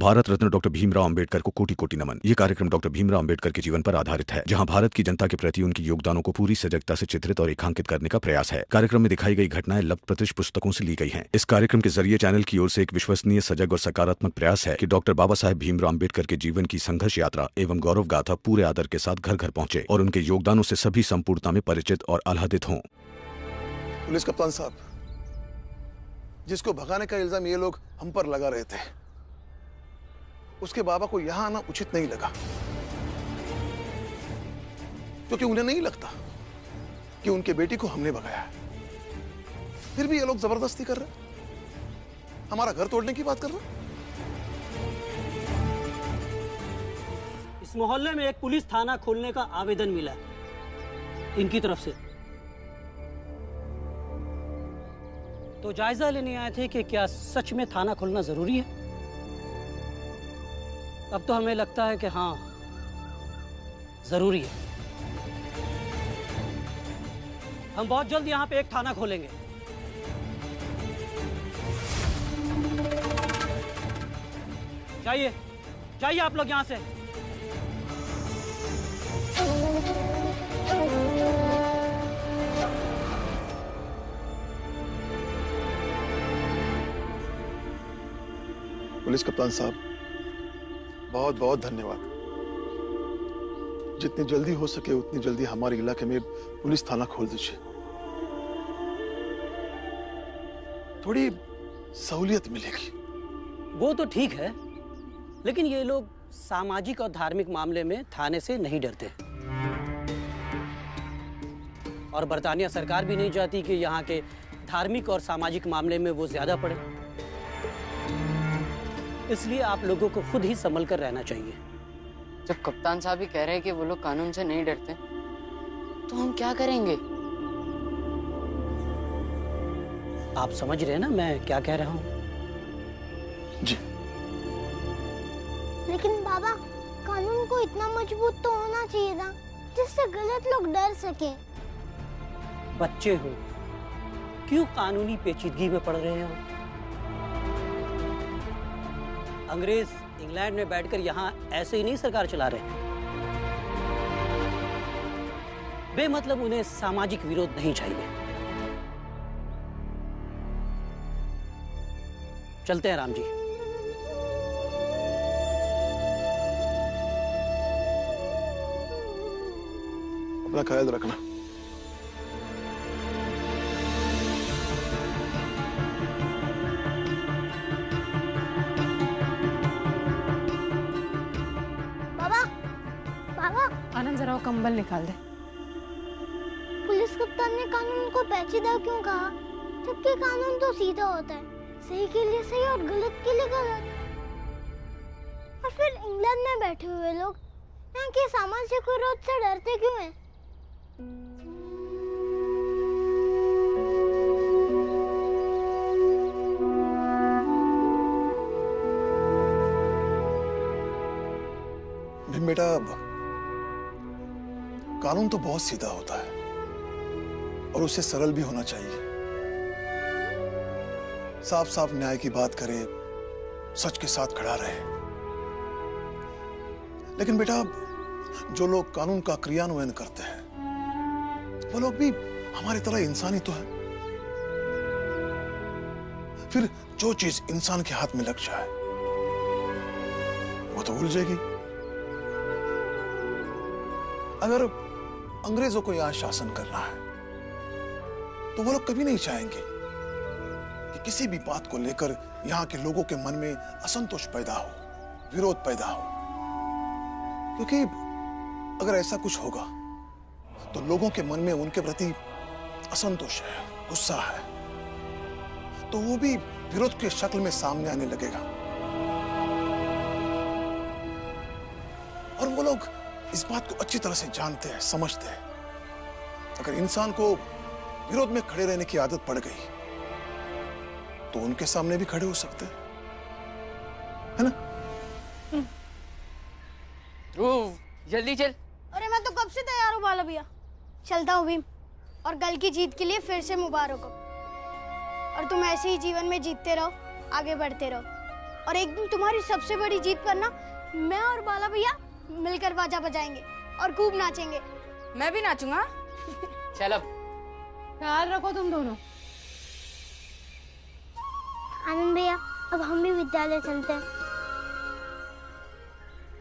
Bharat Ratna doctor Bhimrao Ambedkar को कोटि कोटि नमन। ये कार्यक्रम डॉक्टर भीमराव अंबेडकर के जीवन पर आधारित है, जहां भारत की जनता के प्रति उनके योगदानों को पूरी सजगता से चित्रित और रेखांकित करने का प्रयास है। कार्यक्रम में दिखाई गई घटनाएं लब्ध प्रतिष्ठ पुस्तकों से ली गई हैं। इस कार्यक्रम के जरिए चैनल की ओर से एक विश्वसनीय, सजग और सकारात्मक प्रयास है कि डॉक्टर बाबा साहेब भीमराव अंबेडकर के जीवन की संघर्ष यात्रा एवं गौरव गाथा पूरे आदर के साथ घर घर पहुंचे और उनके योगदानों से सभी संपूर्णता में परिचित और आह्लादित हों। पुलिस कप्तान साहब, जिसको भगाने का इल्जाम ये लोग हम पर लगा रहे थे, उसके बाबा को यहां आना उचित नहीं लगा, क्योंकि उन्हें नहीं लगता कि उनके बेटी को हमने भगाया है। फिर भी ये लोग जबरदस्ती कर रहे, हमारा घर तोड़ने की बात कर रहे। इस मोहल्ले में एक पुलिस थाना खोलने का आवेदन मिला है इनकी तरफ से, तो जायजा लेने आए थे कि क्या सच में थाना खोलना जरूरी है। अब तो हमें लगता है कि हाँ, जरूरी है। हम बहुत जल्द यहाँ पे एक थाना खोलेंगे। जाइए जाइए आप लोग यहाँ से। पुलिस कप्तान साहब, बहुत बहुत धन्यवाद। जितनी जल्दी हो सके उतनी जल्दी हमारे इलाके में पुलिस थाना खोल दीजिए, थोड़ी सहूलियत मिलेगी। वो तो ठीक है, लेकिन ये लोग सामाजिक और धार्मिक मामले में थाने से नहीं डरते, और बर्तानिया सरकार भी नहीं चाहती कि यहाँ के धार्मिक और सामाजिक मामले में वो ज्यादा पड़े। इसलिए आप लोगों को खुद ही संभल कर रहना चाहिए। जब कप्तान साहब ही कह रहे हैं कि वो लोग कानून से नहीं डरते, तो हम क्या करेंगे? आप समझ रहे हैं ना मैं क्या कह रहा हूँ? जी। लेकिन बाबा, कानून को इतना मजबूत तो होना चाहिए ना, जिससे गलत लोग डर सके। बच्चे हो, क्यों कानूनी पेचीदगी में पड़ रहे हो? अंग्रेज इंग्लैंड में बैठकर यहाँ ऐसे ही नहीं सरकार चला रहे। बेमतलब उन्हें सामाजिक विरोध नहीं चाहिए। चलते हैं राम जी। अपना ख्याल रखना। आनंद, जरा वो कंबल निकाल दे। पुलिस कप्तान ने कानून को पेचीदा क्यों कहा, जबकि कानून तो सीधा होता है, सही के लिए सही और गलत के लिए गलत। और फिर इंग्लैंड में बैठे हुए लोग यहाँ के सामाजिक विरोध से डरते क्यों हैं? बेटा, कानून तो बहुत सीधा होता है और उसे सरल भी होना चाहिए। साफ साफ न्याय की बात करे, सच के साथ खड़ा रहे। लेकिन बेटा, जो लोग कानून का क्रियान्वयन करते हैं, वो लोग भी हमारी तरह इंसान ही तो है। फिर जो चीज इंसान के हाथ में लग जाए, वो तो उलझेगी। अगर अंग्रेजों को यहां शासन करना है, तो वो लोग कभी नहीं चाहेंगे कि किसी भी बात को लेकर यहां के लोगों के मन में असंतोष पैदा हो, विरोध पैदा हो। क्योंकि अगर ऐसा कुछ होगा तो लोगों के मन में उनके प्रति असंतोष है, गुस्सा है, तो वो भी विरोध की शक्ल में सामने आने लगेगा। और वो लोग इस बात को अच्छी तरह से जानते हैं, समझते हैं। अगर इंसान को विरोध में खड़े रहने की आदत पड़ गई, तो उनके सामने भी खड़े हो सकते हैं, है ना? जल्दी चल। अरे मैं तो कब से तैयार हूँ बाला भैया। चलता हूँ भीम, और कल की जीत के लिए फिर से मुबारक हो। और तुम ऐसे ही जीवन में जीतते रहो, आगे बढ़ते रहो। और एक दिन तुम्हारी सबसे बड़ी जीत पर ना मैं और बाला भैया मिलकर बाजा बजाएंगे और खूब नाचेंगे। मैं भी नाचूंगा। चलो ख्याल रखो तुम दोनों। आनंद भैया अब हम भी विद्यालय चलते हैं।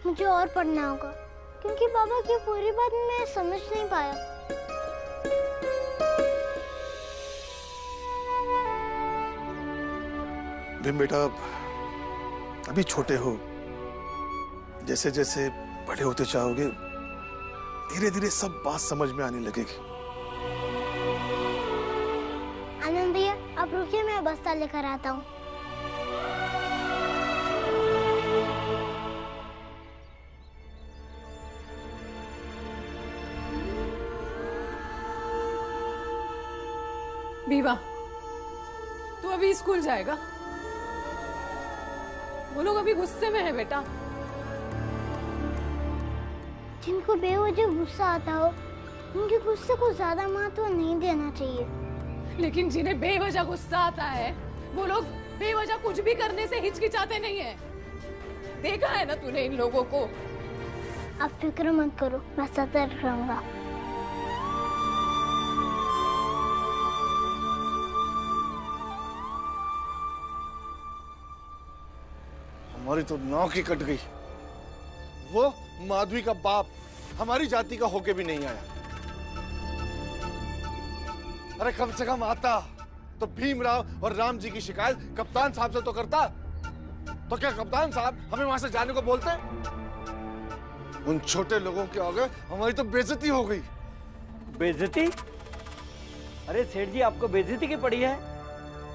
मुझे और पढ़ना होगा क्योंकि बाबा की पूरी बात मैं समझ नहीं पाया। भीम बेटा अभी छोटे हो, जैसे जैसे बड़े होते जाओगे धीरे धीरे सब बात समझ में आने लगेगी। आनंद भैया आप रुकिए, मैं बस्ता लेकर आता हूँ। बीवा, तू अभी स्कूल जाएगा? वो लोग अभी गुस्से में है बेटा। जिनको बेवजह गुस्सा आता हो उनके गुस्से को ज्यादा महत्व नहीं देना चाहिए। लेकिन जिन्हें बेवजह गुस्सा आता है वो लोग बेवजह कुछ भी करने से हिचकिचाते नहीं है। देखा है ना तूने इन लोगों को। आप फिक्र मत करो, मैं सतर्क रहूंगा। हमारी तो नाक ही कट गई। वो माधवी का बाप हमारी जाति का होके भी नहीं आया। अरे कम से कम आता तो भीमराव और राम जी की शिकायत कप्तान साहब से तो करता। तो क्या कप्तान साहब हमें वहां से जाने को बोलते? उन छोटे लोगों के आगे हमारी तो बेइज्जती हो गई। बेइज्जती? अरे सेठ जी आपको बेइज्जती की पड़ी है,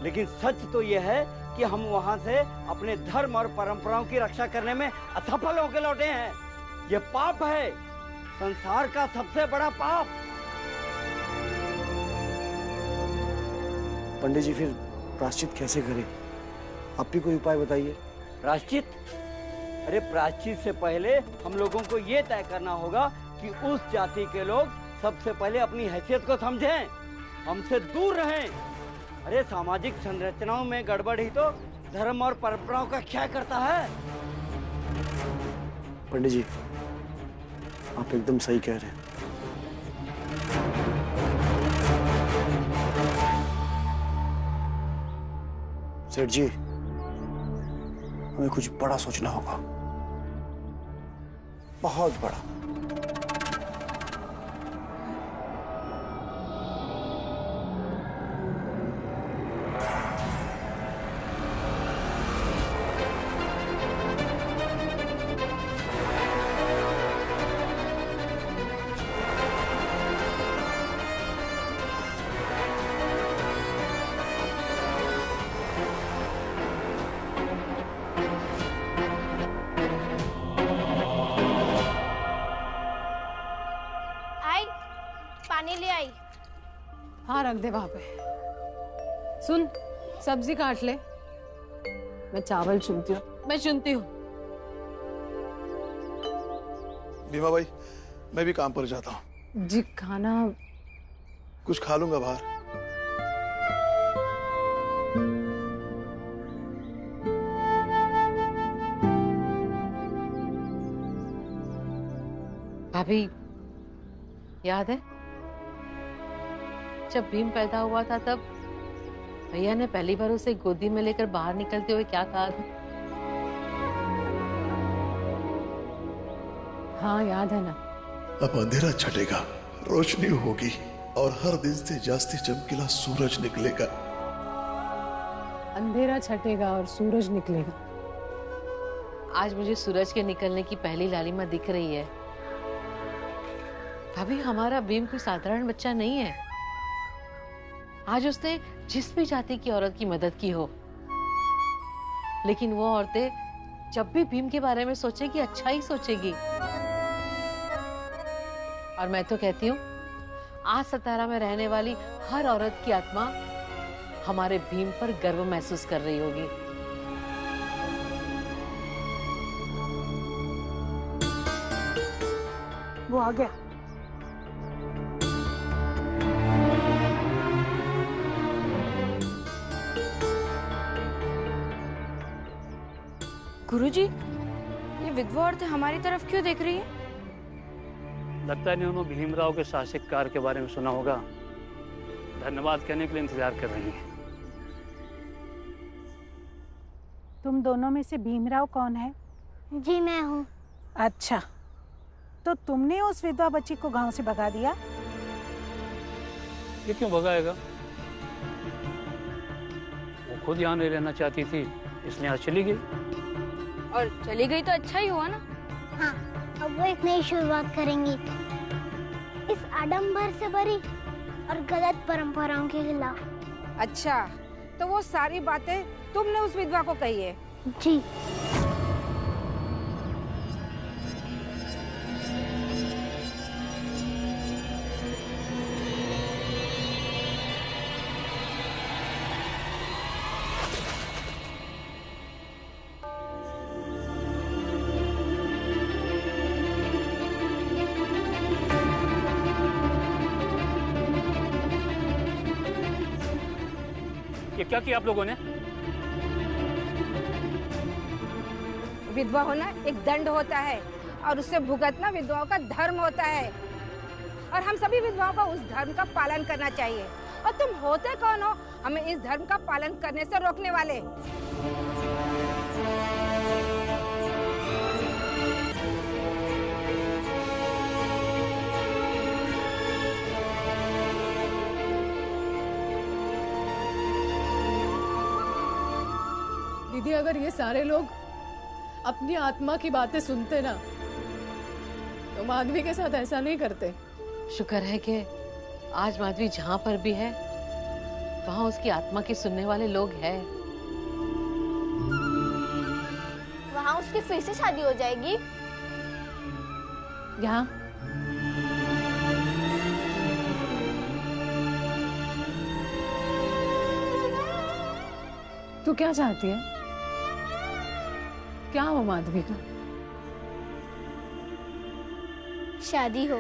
लेकिन सच तो यह है कि हम वहां से अपने धर्म और परंपराओं की रक्षा करने में असफल होकर लौटे हैं। यह पाप है, संसार का सबसे बड़ा पाप। पंडित जी फिर प्रायश्चित कैसे करें? आप भी कोई उपाय बताइए। प्रायश्चित? अरे प्रायश्चित से पहले हम लोगों को यह तय करना होगा कि उस जाति के लोग सबसे पहले अपनी हैसियत को समझें, हमसे दूर रहें। अरे सामाजिक संरचनाओं में गड़बड़ ही तो धर्म और परंपराओं का क्षय करता है। पंडित जी आप एकदम सही कह रहे हैं। सेठ जी हमें कुछ बड़ा सोचना होगा, बहुत बड़ा। पानी ले आई। हाँ रख दे वहां पे। सुन, सब्जी काट ले, मैं चावल चुनती हूँ। मैं चुनती हूँ। भीमा भाई मैं भी काम पर जाता हूँ। जी खाना कुछ खा लूंगा बाहर। भाभी याद है जब भीम पैदा हुआ था तब भैया ने पहली बार उसे गोदी में लेकर बाहर निकलते हुए क्या कहा था? हाँ याद है ना। अब अंधेरा छटेगा, रोशनी होगी और हर दिन से जास्ती चमकीला सूरज निकलेगा। अंधेरा छटेगा और सूरज निकलेगा। आज मुझे सूरज के निकलने की पहली लालिमा दिख रही है। भाभी हमारा भीम कोई साधारण बच्चा नहीं है। आज उसने जिस भी जाति की औरत की मदद की हो, लेकिन वो औरतें जब भी भीम के बारे में सोचेगी अच्छा ही सोचेगी। और मैं तो कहती हूँ आज सतारा में रहने वाली हर औरत की आत्मा हमारे भीम पर गर्व महसूस कर रही होगी। वो आ गया। गुरुजी, ये विधवा औरतें हमारी तरफ क्यों देख रही है? लगता है इन्होंने भीमराव के साहसिक कार्य के बारे में सुना होगा। धन्यवाद कहने के लिए इंतजार कर रही हैं। तुम दोनों में से भीमराव कौन है? जी मैं हूँ। अच्छा, तो तुमने उस विधवा बच्ची को गांव से भगा दिया? ये क्यों भगाएगा? वो खुद यहाँ नहीं रहना चाहती थी, इसलिए यहाँ चली गई। और चली गई तो अच्छा ही हुआ ना। हाँ, अब वो एक नई शुरुआत करेंगी, इस आडंबर से भरी और गलत परंपराओं के खिलाफ। अच्छा, तो वो सारी बातें तुमने उस विधवा को कही है? जी। ये क्या किया आप लोगों ने? विधवा होना एक दंड होता है और उससे भुगतना विधवाओं का धर्म होता है, और हम सभी विधवाओं को उस धर्म का पालन करना चाहिए। और तुम होते कौन हो हमें इस धर्म का पालन करने से रोकने वाले? दीदी, अगर ये सारे लोग अपनी आत्मा की बातें सुनते ना, तो माधवी के साथ ऐसा नहीं करते। शुक्र है कि आज माधवी जहाँ पर भी है वहाँ उसकी आत्मा की सुनने वाले लोग हैं। वहाँ उसकी फिर से शादी हो जाएगी। यहाँ तू क्या चाहती है? क्या हो माधवी का? शादी हो।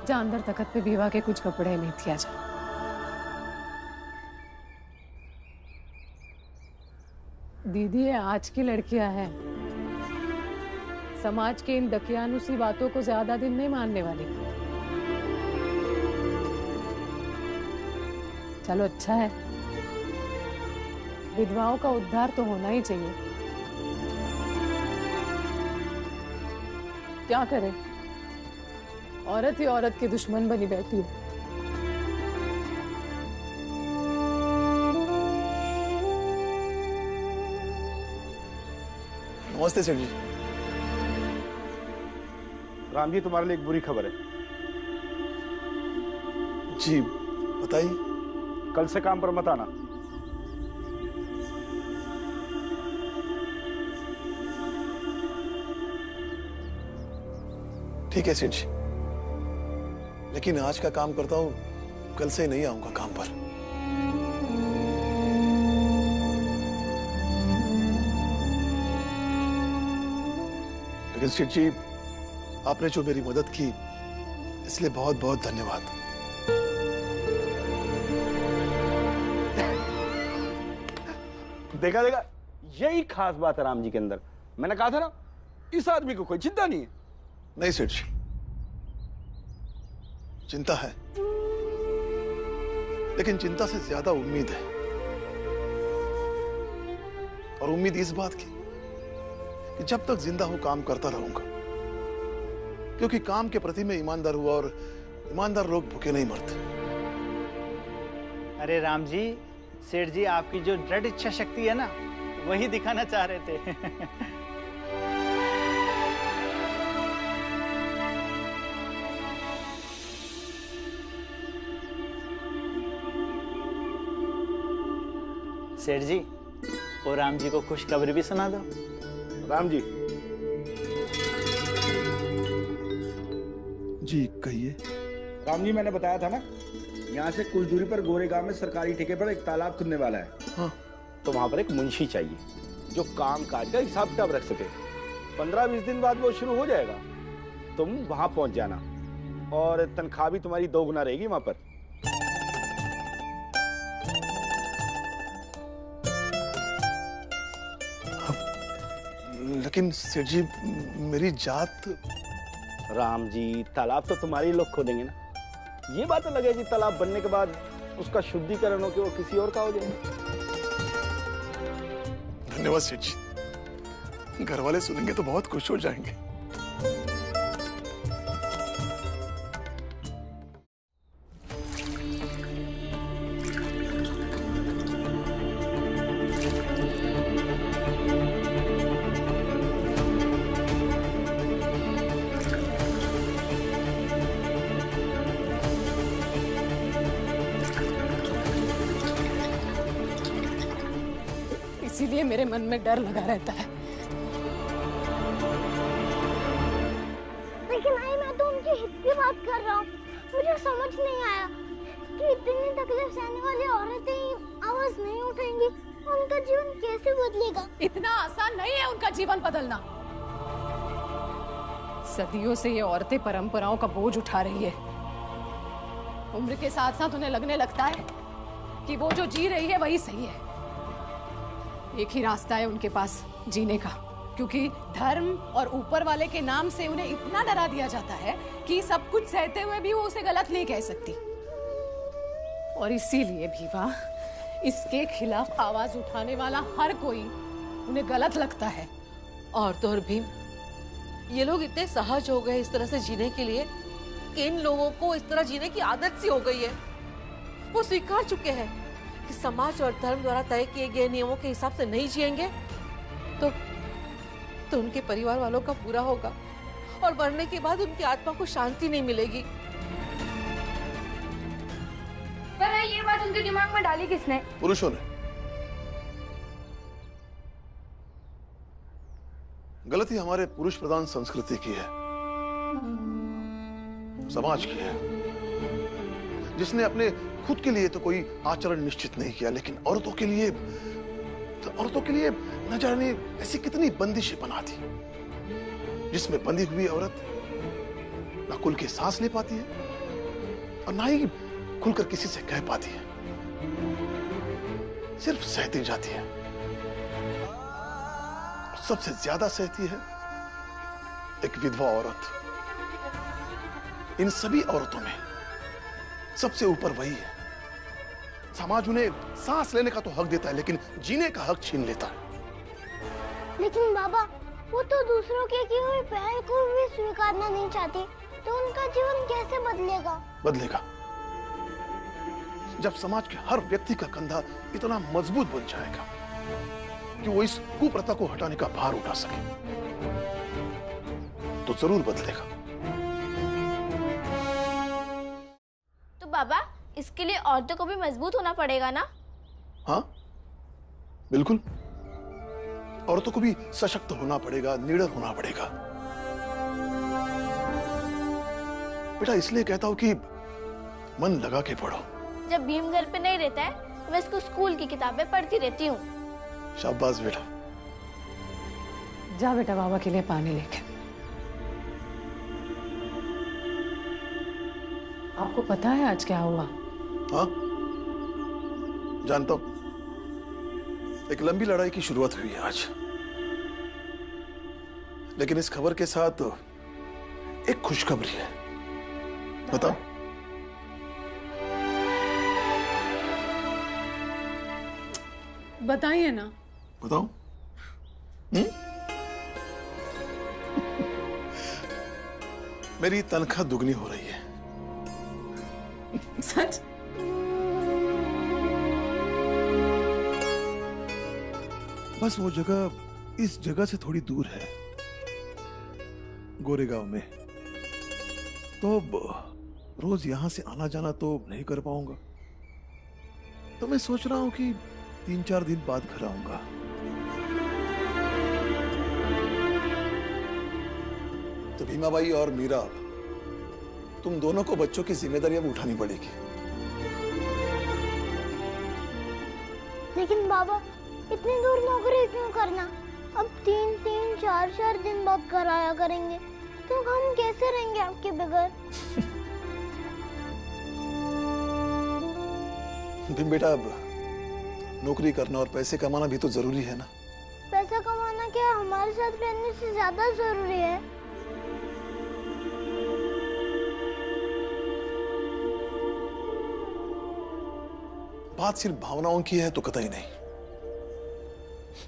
जा अंदर तखत पे विवाह के कुछ कपड़े नहीं थे। आजा। दीदी, ये आज की लड़कियां हैं, समाज के इन दकियानुसी बातों को ज्यादा दिन नहीं मानने वाली। चलो अच्छा है, विधवाओं का उद्धार तो होना ही चाहिए। क्या करें, औरत ही औरत की दुश्मन बनी बैठी है। नमस्ते सेठ जी। राम जी, तुम्हारे लिए एक बुरी खबर है। जी बताइए। कल से काम पर मत आना। ठीक है सेठ जी, लेकिन आज का काम करता हूं, कल से नहीं आऊंगा काम पर। लेकिन सेठ जी, आपने जो मेरी मदद की, इसलिए बहुत बहुत धन्यवाद। देखा देखा, यही खास बात है राम जी के अंदर। मैंने कहा था ना, इस आदमी को कोई चिंता नहीं है। नहीं सेठ जी, चिंता है, लेकिन चिंता से ज्यादा उम्मीद है। और उम्मीद इस बात की कि जब तक जिंदा हूं काम करता रहूंगा, क्योंकि काम के प्रति मैं ईमानदार हुआ, और ईमानदार लोग भूखे नहीं मरते। अरे राम जी, सेठ जी आपकी जो दृढ़ इच्छा शक्ति है ना, वही दिखाना चाह रहे थे। सेठ जी, और राम जी को खुशखबरी भी सुना दो। राम जी। जी कहिए। राम जी, मैंने बताया था ना, यहाँ से कुछ दूरी पर गोरेगांव में सरकारी ठेके पर एक तालाब खुदने वाला है। हाँ। तो वहां पर एक मुंशी चाहिए जो काम काज का हिसाब किताब रख सके। 15-20 दिन बाद वो शुरू हो जाएगा। तुम वहां पहुंच जाना, और तनख्वाह भी तुम्हारी 2 गुना रहेगी वहां पर। लेकिन सेठ जी मेरी जात। राम जी, तालाब तो तुम्हारे लोग खोदेंगे ना। ये बात अलग है कि तालाब बनने के बाद उसका शुद्धिकरण हो के वो किसी और का हो जाएगा। धन्यवाद सेठ जी, घर वाले सुनेंगे तो बहुत खुश हो जाएंगे। इसीलिए मेरे मन में डर लगा रहता है। लेकिन आई मैं तो उनके हित की बात कर रहा हूँ। मुझे समझ नहीं आया कि इतनी तकलीफ सहने वाली औरतें ही आवाज नहीं उठाएंगी, उनका जीवन कैसे बदलेगा? इतना आसान नहीं है उनका जीवन बदलना। सदियों से ये औरतें परंपराओं का बोझ उठा रही है। उम्र के साथ साथ उन्हें लगने लगता है कि वो जो जी रही है वही सही है। एक ही रास्ता है उनके पास जीने का, क्योंकि धर्म और ऊपर वाले के नाम से उन्हें इतना डरा दिया जाता है कि सब कुछ सहते हुए भी वो उसे गलत नहीं कह सकती। और इसीलिए भीवा, इसके खिलाफ आवाज उठाने वाला हर कोई उन्हें गलत लगता है। और तो और भीम, ये लोग इतने सहज हो गए इस तरह से जीने के लिए कि इन लोगों को इस तरह जीने की आदत सी हो गई है। वो स्वीकार चुके हैं कि समाज और धर्म द्वारा तय किए गए नियमों के हिसाब से नहीं जिएंगे तो उनके परिवार वालों का बुरा होगा और मरने के बाद उनकी आत्मा को शांति नहीं मिलेगी। पर ये बात उनके दिमाग में डाली किसने? पुरुषों ने। गलती हमारे पुरुष प्रधान संस्कृति की है, समाज की है, जिसने अपने खुद के लिए तो कोई आचरण निश्चित नहीं किया, लेकिन औरतों के लिए न जाने ऐसी कितनी बंदिशें बना दी, जिसमें बंधी हुई औरत न खुल के सांस ले पाती है और ना ही खुलकर किसी से कह पाती है, सिर्फ सहती जाती है। सबसे ज्यादा सहती है एक विधवा औरत। इन सभी औरतों में सबसे ऊपर वही है। समाज उन्हें सांस लेने का तो हक देता है, लेकिन जीने का हक छीन लेता है। लेकिन बाबा, वो तो दूसरों के किए हुए पहल को भी स्वीकारना नहीं चाहती, तो उनका जीवन कैसे बदलेगा? बदलेगा जब समाज के हर व्यक्ति का कंधा इतना मजबूत बन जाएगा कि वो इस कुप्रथा को हटाने का भार उठा सके, तो जरूर बदलेगा। तो बाबा, इसके लिए औरतों को भी मजबूत होना पड़ेगा ना? हाँ, बिल्कुल। औरतों को भी सशक्त होना पड़ेगा, निडर होना पड़ेगा। बेटा, इसलिए कहता हूं कि मन लगा के पढ़ो। जब भीम घर पे नहीं रहता है, मैं इसको स्कूल की किताबें पढ़ती रहती हूँ। शाबाश बेटा। जा बेटा, बाबा के लिए पानी लेके। आपको पता है आज क्या हुआ? हाँ, जानता हूं। एक लंबी लड़ाई की शुरुआत हुई है आज, लेकिन इस खबर के साथ एक खुशखबरी है। बताओ। बताइए ना। बताओ। मेरी तनख्वाह दुगनी हो रही है। सच? बस वो जगह इस जगह से थोड़ी दूर है, गोरेगांव में। तो रोज यहां से आना जाना तो नहीं कर पाऊंगा, तो मैं सोच रहा हूं कि 3-4 दिन बाद घर आऊंगा। तो भीमाबाई और मीरा, तुम दोनों को बच्चों की जिम्मेदारी अब उठानी पड़ेगी। लेकिन बाबा, इतनी दूर नौकरी क्यों करना? अब 3-3, 4-4 दिन बाद घर आया करेंगे, तो हम कैसे रहेंगे आपके बगैर? भीम बेटा, अब नौकरी करना और पैसे कमाना भी तो जरूरी है ना। पैसा कमाना क्या हमारे साथ रहने से ज्यादा जरूरी है? बात सिर्फ भावनाओं की है तो कतई नहीं,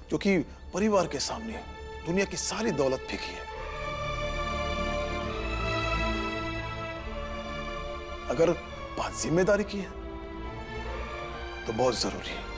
क्योंकि परिवार के सामने दुनिया की सारी दौलत फीकी है। अगर बात जिम्मेदारी की है तो बहुत जरूरी है।